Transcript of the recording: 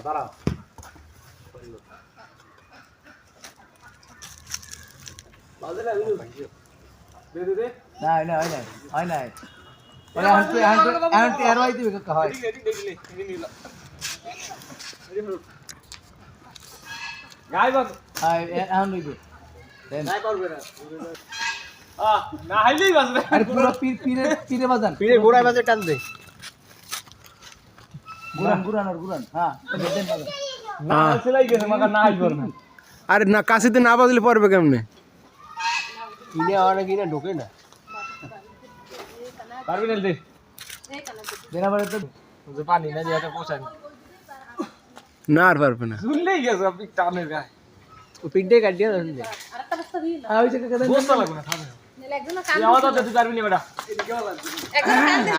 দাঁড়া না হাইলেই বাজবে আরে পুরো পীরে বাজান পিড়ে ঘোড়ায় বাজে টান দে গুরান হ্যাঁ দেন বাজান না সেলাই গেছে মাকা না হাইল না আরে না কাশিতে না বাজলে পারবে কেমনে কিনে আওয়াটা কিনে ঢোকে না পারবি না দে দেনা বারে তো যে পানি না দিয়ে এটা পোষায় না না আর পারবে না ঝুললেই গেছে আপনি টানের গায়ে ও পিঠে কাটিয়া দেন দে আরেকটা বস্তা দিল আর ওই যে কাকা দেন বসতে লাগবে না খাবে একজন তুই আমার তো তুই পারবি না বেটা একজন